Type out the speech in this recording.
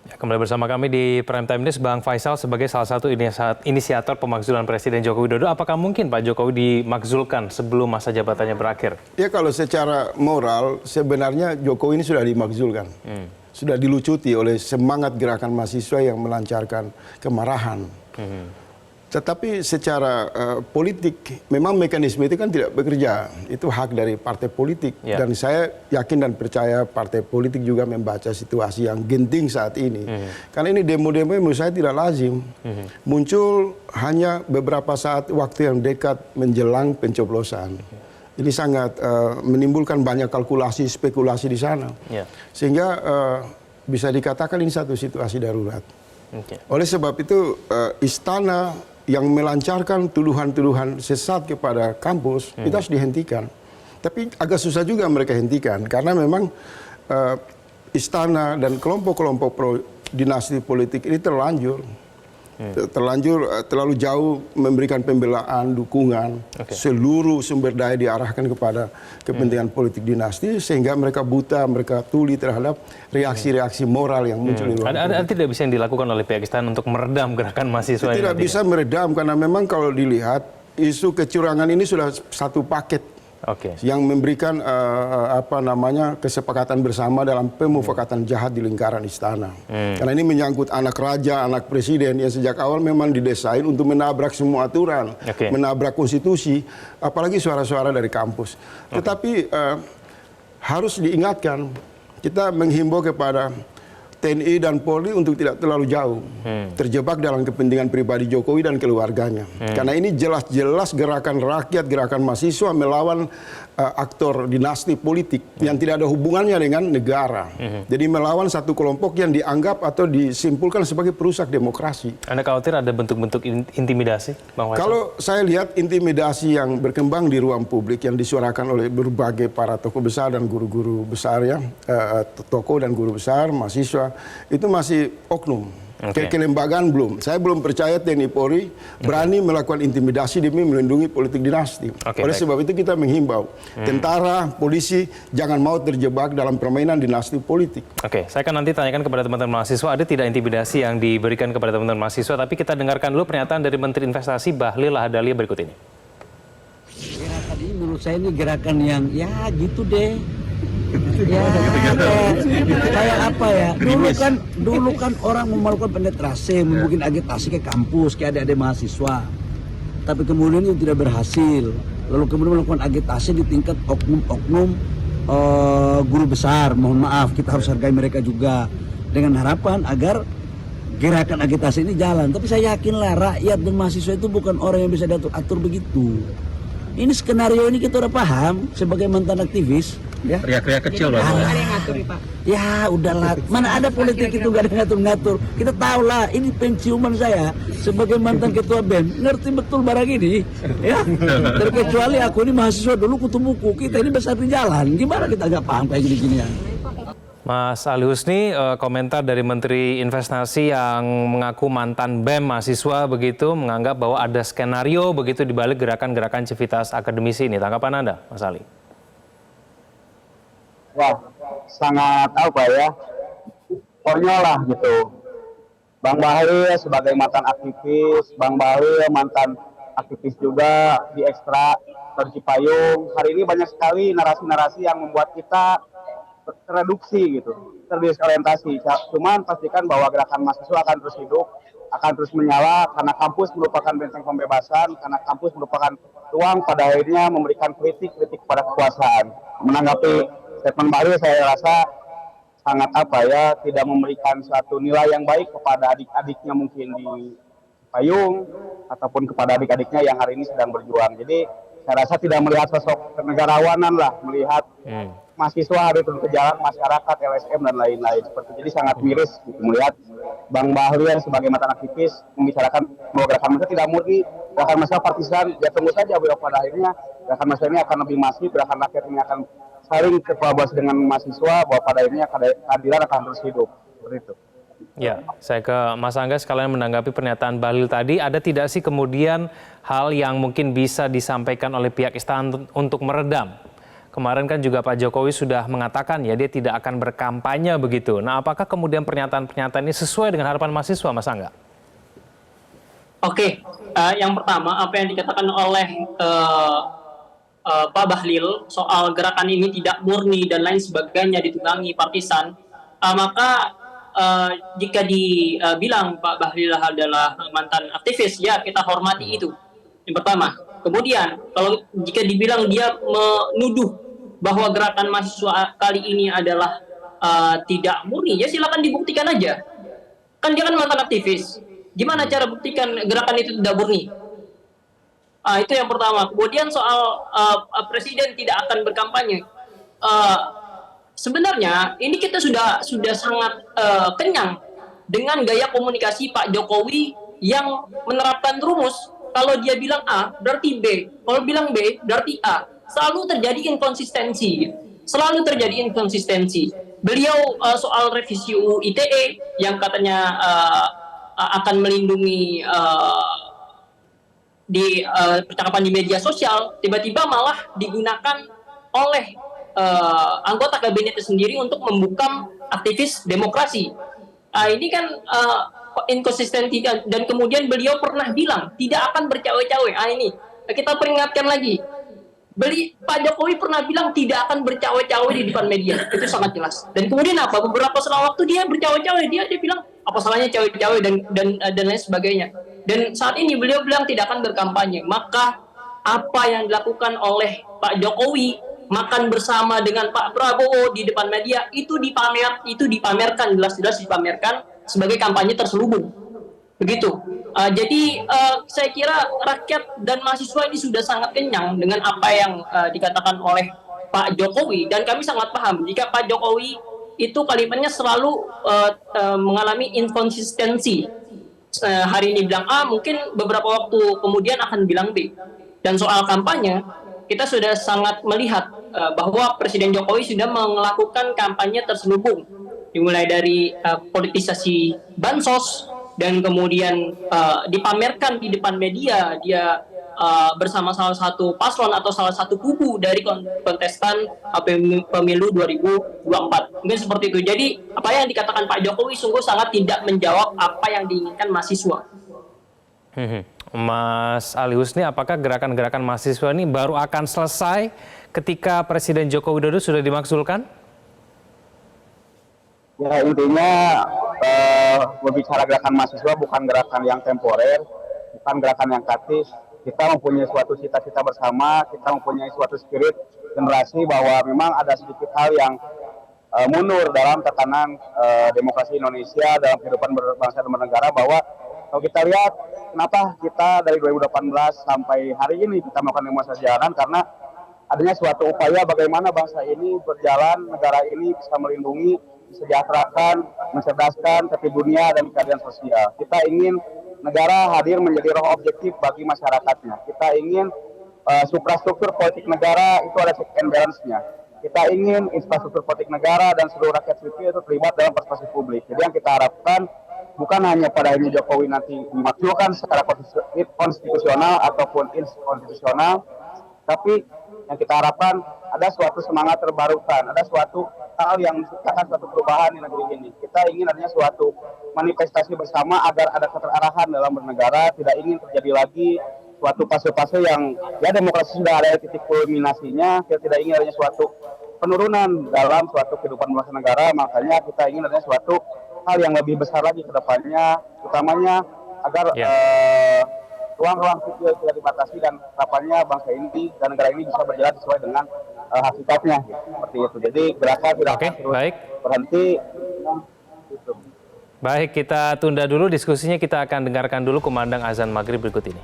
Ya, kembali bersama kami di Prime Time News, Bang Faisal sebagai salah satu inisiator pemakzulan Presiden Joko Widodo. Apakah mungkin Pak Jokowi dimakzulkan sebelum masa jabatannya berakhir? Ya kalau secara moral sebenarnya Jokowi ini sudah dimakzulkan. Sudah dilucuti oleh semangat gerakan mahasiswa yang melancarkan kemarahan. Tetapi secara politik memang mekanisme itu kan tidak bekerja. Itu hak dari partai politik. Ya. Dan saya yakin dan percaya partai politik juga membaca situasi yang genting saat ini. Karena ini demo-demo menurut saya tidak lazim. Muncul hanya beberapa saat waktu yang dekat menjelang pencoblosan. Ini sangat menimbulkan banyak kalkulasi, spekulasi di sana. Ya. Sehingga bisa dikatakan ini satu situasi darurat. Okay. Oleh sebab itu istana yang melancarkan tuduhan-tuduhan sesat kepada kampus itu harus dihentikan. Tapi agak susah juga mereka hentikan karena memang istana dan kelompok-kelompok pro dinasti politik ini terlalu jauh memberikan pembelaan, dukungan, seluruh sumber daya diarahkan kepada kepentingan politik dinasti sehingga mereka buta, mereka tuli terhadap reaksi-reaksi moral yang muncul di luar. Ada tidak bisa yang dilakukan oleh pihak istana untuk meredam gerakan mahasiswa ini? Tidak bisa meredam karena memang kalau dilihat isu kecurangan ini sudah satu paket. Yang memberikan kesepakatan bersama dalam pemufakatan jahat di lingkaran istana. Karena ini menyangkut anak raja, anak presiden yang sejak awal memang didesain untuk menabrak semua aturan, menabrak konstitusi, apalagi suara-suara dari kampus. Tetapi harus diingatkan, kita menghimbau kepada TNI dan Polri untuk tidak terlalu jauh terjebak dalam kepentingan pribadi Jokowi dan keluarganya. Karena ini jelas-jelas gerakan rakyat, gerakan mahasiswa melawan aktor dinasti politik yang tidak ada hubungannya dengan negara. Jadi melawan satu kelompok yang dianggap atau disimpulkan sebagai perusak demokrasi. Anda khawatir ada bentuk-bentuk intimidasi, Bang Faisal? Kalau saya lihat intimidasi yang berkembang di ruang publik yang disuarakan oleh berbagai para tokoh besar dan guru-guru besar ya, tokoh dan guru besar, mahasiswa, itu masih oknum. Kelembagaan belum. Saya belum percaya TNI Polri berani melakukan intimidasi demi melindungi politik dinasti. Oleh sebab itu kita menghimbau tentara, polisi jangan mau terjebak dalam permainan dinasti politik. Saya akan nanti tanyakan kepada teman-teman mahasiswa ada tidak intimidasi yang diberikan kepada teman-teman mahasiswa, tapi kita dengarkan dulu pernyataan dari Menteri Investasi Bahlil Lahadalia berikut ini. Gerakan ini menurut saya ini gerakan yang ya gitu deh. Ya, kayak apa ya? Dulu kan orang melakukan penetrasi, mungkin agitasi ke kampus, ke adik-adik mahasiswa. Tapi kemudian itu tidak berhasil. Lalu kemudian melakukan agitasi di tingkat oknum-oknum guru besar. Mohon maaf, kita harus hargai mereka juga. Dengan harapan agar gerakan agitasi ini jalan. Tapi saya yakinlah rakyat dan mahasiswa itu bukan orang yang bisa diatur-atur begitu. Ini skenario ini kita udah paham sebagai mantan aktivis. Ya. Teriak-teriak kecil Pak. Ada yang ngatur Pak. Ya udahlah, mana ada politik itu gak ada ngatur-ngatur. Kita tahu lah, ini penciuman saya sebagai mantan ketua BEM, ngerti betul barang ini. Ya, terkecuali aku ini mahasiswa dulu kutu buku, kita ini besar di jalan. Gimana kita gak paham kayak gini-gini ya? Mas Ali Husni, komentar dari Menteri Investasi yang mengaku mantan BEM mahasiswa begitu, menganggap bahwa ada skenario begitu di balik gerakan-gerakan civitas akademisi ini. Tanggapan Anda, Mas Ali? Wah, sangat konyol lah gitu. Bang Bahlil sebagai mantan aktivis, Bang Bahlil mantan aktivis juga di Ekstra Cipayung. Hari ini banyak sekali narasi-narasi yang membuat kita tereduksi gitu, terdisorientasi. Cuman pastikan bahwa gerakan mahasiswa akan terus hidup, akan terus menyala karena kampus merupakan benteng pembebasan, karena kampus merupakan ruang pada akhirnya memberikan kritik pada kekuasaan. Menanggapi statement Bahlil, saya rasa sangat tidak memberikan suatu nilai yang baik kepada adik-adiknya mungkin di Payung ataupun kepada adik-adiknya yang hari ini sedang berjuang. Jadi saya rasa tidak melihat sosok kenegarawanan lah, melihat mahasiswa hari turun ke jalan, masyarakat, LSM dan lain-lain. Seperti jadi sangat miris gitu, melihat Bang Bahlil sebagai mantan aktivis membicarakan bahwa gerakan mahasiswa tidak murni, gerakan mahasiswa partisan. Ya tunggu saja bahwa pada akhirnya gerakan mahasiswa ini akan lebih masif, gerakan rakyat ini akan saling berkolaborasi dengan mahasiswa, bahwa pada akhirnya keadilan akan terus hidup. Seperti itu. Ya, saya ke Mas Angga sekalian menanggapi pernyataan Bahlil tadi. Ada tidak sih kemudian hal yang mungkin bisa disampaikan oleh pihak istana untuk meredam Kemarin kan juga Pak Jokowi sudah mengatakan ya dia tidak akan berkampanye begitu. Nah, apakah kemudian pernyataan-pernyataan ini sesuai dengan harapan mahasiswa, Mas Angga? Oke, yang pertama apa yang dikatakan oleh Pak Bahlil soal gerakan ini tidak murni dan lain sebagainya ditunggangi partisan, maka jika dibilang Pak Bahlil adalah mantan aktivis, ya kita hormati itu. Yang pertama. Kemudian, kalau jika dibilang dia menuduh bahwa gerakan mahasiswa kali ini adalah tidak murni, ya silakan dibuktikan aja. Kan dia kan mantan aktivis. Gimana cara buktikan gerakan itu tidak murni? Itu yang pertama. Kemudian soal presiden tidak akan berkampanye. Sebenarnya ini kita sudah sangat kenyang dengan gaya komunikasi Pak Jokowi yang menerapkan rumus. Kalau dia bilang A, berarti B. Kalau bilang B, berarti A. Selalu terjadi inkonsistensi. Selalu terjadi inkonsistensi. Beliau soal revisi UU ITE yang katanya akan melindungi di percakapan di media sosial, tiba-tiba malah digunakan oleh anggota kabinetnya sendiri untuk membungkam aktivis demokrasi. Ini kan inkonsistensi, dan kemudian beliau pernah bilang tidak akan bercawe-cawe. Ini kita peringatkan lagi. Pak Jokowi pernah bilang tidak akan bercawe-cawe di depan media. Itu sangat jelas. Dan kemudian apa? Beberapa selang waktu dia bercawe-cawe. Dia bilang apa salahnya cawe-cawe dan lain sebagainya. Dan saat ini beliau bilang tidak akan berkampanye. Maka apa yang dilakukan oleh Pak Jokowi makan bersama dengan Pak Prabowo di depan media itu dipamerkan, jelas-jelas dipamerkan sebagai kampanye terselubung. Begitu. Jadi saya kira rakyat dan mahasiswa ini sudah sangat kenyang dengan apa yang dikatakan oleh Pak Jokowi, dan kami sangat paham jika Pak Jokowi itu kalimatnya selalu mengalami inkonsistensi. Hari ini bilang A, mungkin beberapa waktu kemudian akan bilang B. Dan soal kampanye, kita sudah sangat melihat bahwa Presiden Jokowi sudah melakukan kampanye terselubung, dimulai dari politisasi bansos, dan kemudian dipamerkan di depan media dia bersama salah satu paslon atau salah satu kubu dari kontestan pemilu 2024. Mungkin seperti itu. Jadi apa yang dikatakan Pak Jokowi sungguh sangat tidak menjawab apa yang diinginkan mahasiswa. Mas Ali Husni, apakah gerakan-gerakan mahasiswa ini baru akan selesai ketika Presiden Joko Widodo sudah dimakzulkan? Ya, intinya berbicara gerakan mahasiswa bukan gerakan yang temporer, bukan gerakan yang statis. Kita mempunyai suatu cita-cita bersama, kita mempunyai suatu spirit generasi bahwa memang ada sedikit hal yang mundur dalam tekanan demokrasi Indonesia, dalam kehidupan berbangsa dan bernegara, bahwa kalau kita lihat kenapa kita dari 2018 sampai hari ini kita melakukan demonstrasi jalanan, karena adanya suatu upaya bagaimana bangsa ini berjalan, negara ini bisa melindungi, disejahterakan, mencerdaskan tertib dunia dan keadilan sosial. Kita ingin negara hadir menjadi roh objektif bagi masyarakatnya. Kita ingin suprastruktur politik negara itu ada check and balance-nya. Kita ingin infrastruktur politik negara dan seluruh rakyat sipil itu terlibat dalam partisipasi publik. Jadi yang kita harapkan bukan hanya pada ini Jokowi nanti dimakzulkan secara konstitusional ataupun inkonstitusional, tapi yang kita harapkan ada suatu semangat terbarukan, ada suatu hal yang menciptakan suatu perubahan di negeri ini. Kita ingin adanya suatu manifestasi bersama agar ada keterarahan dalam bernegara, tidak ingin terjadi lagi suatu fase-fase yang ya demokrasi sudah ada titik kulminasinya, kita tidak ingin adanya suatu penurunan dalam suatu kehidupan bangsa negara, makanya kita ingin adanya suatu hal yang lebih besar lagi ke depannya, utamanya agar ruang-ruang sipil tidak dibatasi dan harapannya bangsa ini dan negara ini bisa berjalan sesuai dengan hakikatnya, seperti itu. Jadi gerakan tidak akan terus berhenti. Baik, kita tunda dulu diskusinya, kita akan dengarkan dulu kumandang azan maghrib berikut ini.